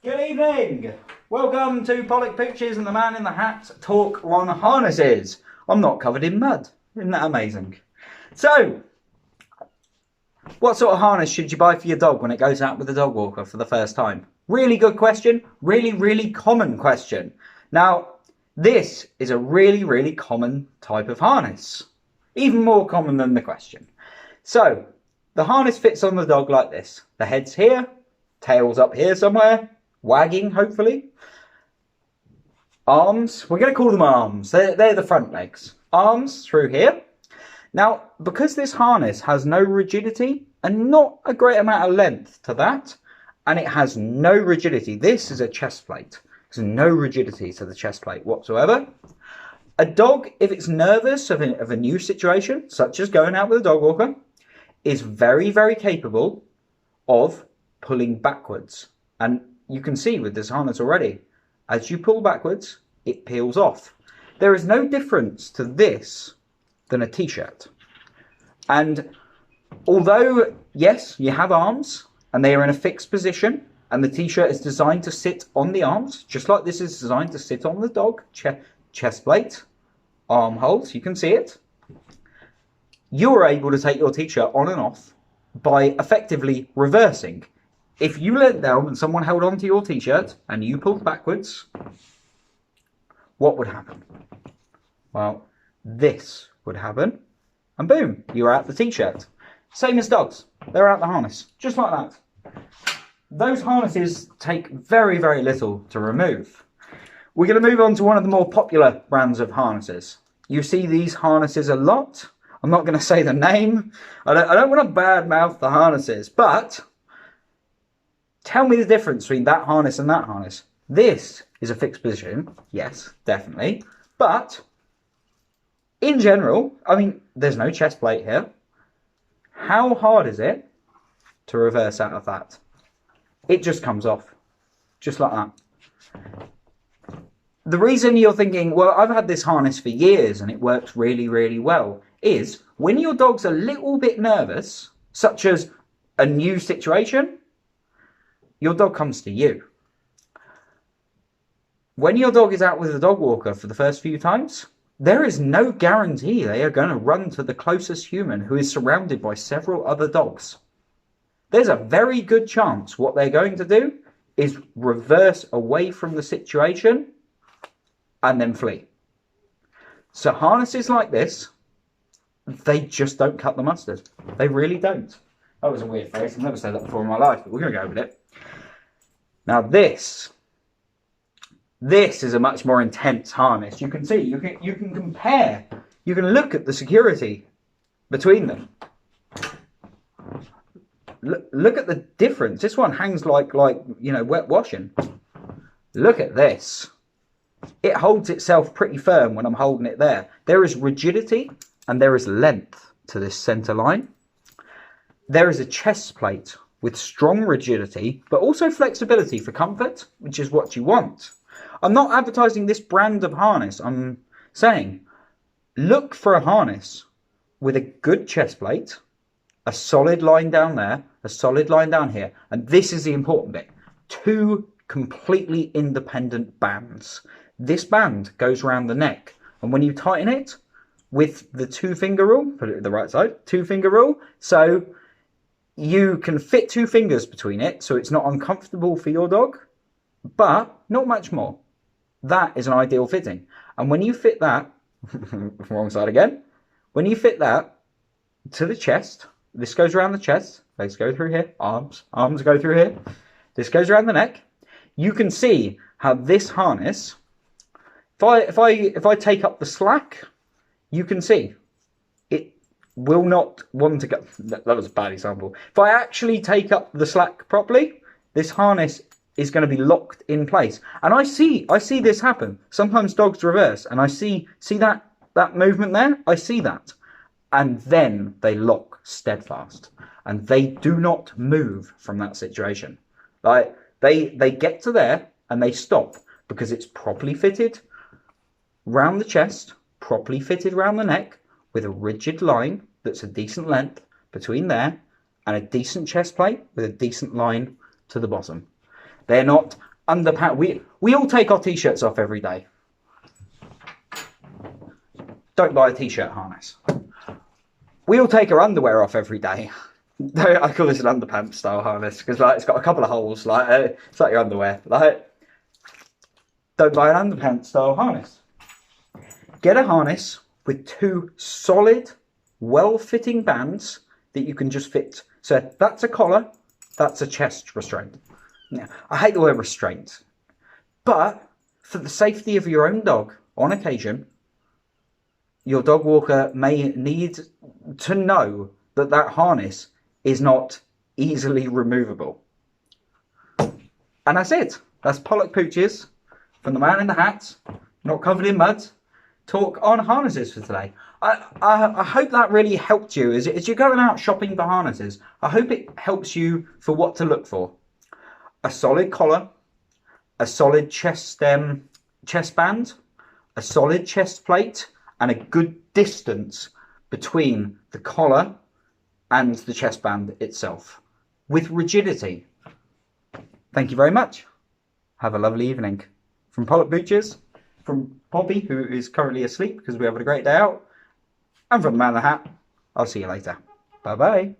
Good evening! Welcome to Pollock Pictures and the Man in the Hat talk on harnesses. I'm not covered in mud. Isn't that amazing? So, what sort of harness should you buy for your dog when it goes out with the dog walker for the first time? Really good question. Really common question. Now, this is a really common type of harness. Even more common than the question. So, the harness fits on the dog like this. The head's here, tail's up here somewhere, wagging hopefully. Arms, we're going to call them arms. They're the front legs. Arms through here. Now, because this harness has no rigidity and not a great amount of length to that, and it has no rigidity, this is a chest plate. There's no rigidity to the chest plate whatsoever. A dog, if it's nervous of a new situation, such as going out with a dog walker, is very capable of pulling backwards. And you can see with this harness already, as you pull backwards, it peels off. There is no difference to this than a t-shirt. And although, yes, you have arms and they are in a fixed position and the t-shirt is designed to sit on the arms, just like this is designed to sit on the dog, chest plate, armholes, you can see it. You're able to take your t-shirt on and off by effectively reversing. If you leant down and someone held onto your t-shirt and you pulled backwards, what would happen? Well, this would happen, and boom, you're out the t-shirt. Same as dogs, they're out the harness, just like that. Those harnesses take very little to remove. We're going to move on to one of the more popular brands of harnesses. You see these harnesses a lot. I'm not going to say the name. I don't want to badmouth the harnesses, but tell me the difference between that harness and that harness. This is a fixed position, yes, definitely, but in general, I mean, there's no chest plate here. How hard is it to reverse out of that? It just comes off, just like that. The reason you're thinking, well, I've had this harness for years and it works really well, is when your dog's a little bit nervous, such as a new situation, your dog comes to you. When your dog is out with a dog walker for the first few times, there is no guarantee they are going to run to the closest human who is surrounded by several other dogs. There's a very good chance what they're going to do is reverse away from the situation and then flee. So harnesses like this, they just don't cut the mustard. They really don't. That was a weird phrase. I've never said that before in my life, but we're going to go with it. Now this is a much more intense harness. You can see, you can compare, you can look at the security between them. Look at the difference. This one hangs like you know, wet washing. Look at this. It holds itself pretty firm when I'm holding it there. There is rigidity and there is length to this center line. There is a chest plate with strong rigidity, but also flexibility for comfort, which is what you want. I'm not advertising this brand of harness. I'm saying, look for a harness with a good chest plate, a solid line down there, a solid line down here. And this is the important bit. 2 completely independent bands. This band goes around the neck. And when you tighten it with the 2-finger rule, put it to the right side, 2-finger rule. So you can fit 2 fingers between it, so it's not uncomfortable for your dog, but not much more. That is an ideal fitting. And when you fit that, wrong side again, when you fit that to the chest, this goes around the chest, legs go through here, arms go through here, this goes around the neck, you can see how this harness, if I take up the slack, you can see it will not want to go. That was a bad example. If I actually take up the slack properly, this harness is going to be locked in place. And I see this happen. Sometimes dogs reverse, and I see that movement there. I see that, and then they lock steadfast, and they do not move from that situation. Like they get to there and they stop because it's properly fitted round the chest, properly fitted round the neck, with a rigid line that's a decent length between there, and a decent chest plate with a decent line to the bottom. They're not underpants. We all take our t-shirts off every day. Don't buy a t-shirt harness. We all take our underwear off every day. I call this an underpants style harness because like it's got a couple of holes. It's like your underwear. Don't buy an underpants style harness. Get a harness with 2 solid, well-fitting bands that you can just fit. So that's a collar, that's a chest restraint. Now, I hate the word restraint, but for the safety of your own dog, on occasion, your dog walker may need to know that that harness is not easily removable. And that's it. That's Pollock Pooches from the man in the hat, not covered in mud, talk on harnesses for today. I hope that really helped you as you're going out shopping for harnesses. I hope it helps you for what to look for. A solid collar, a solid chest band, a solid chest plate, and a good distance between the collar and the chest band itself, with rigidity. Thank you very much. Have a lovely evening. From Pollock Booches, from Poppy, who is currently asleep because we're having a great day out, and from the man in the hat, I'll see you later. Bye-bye.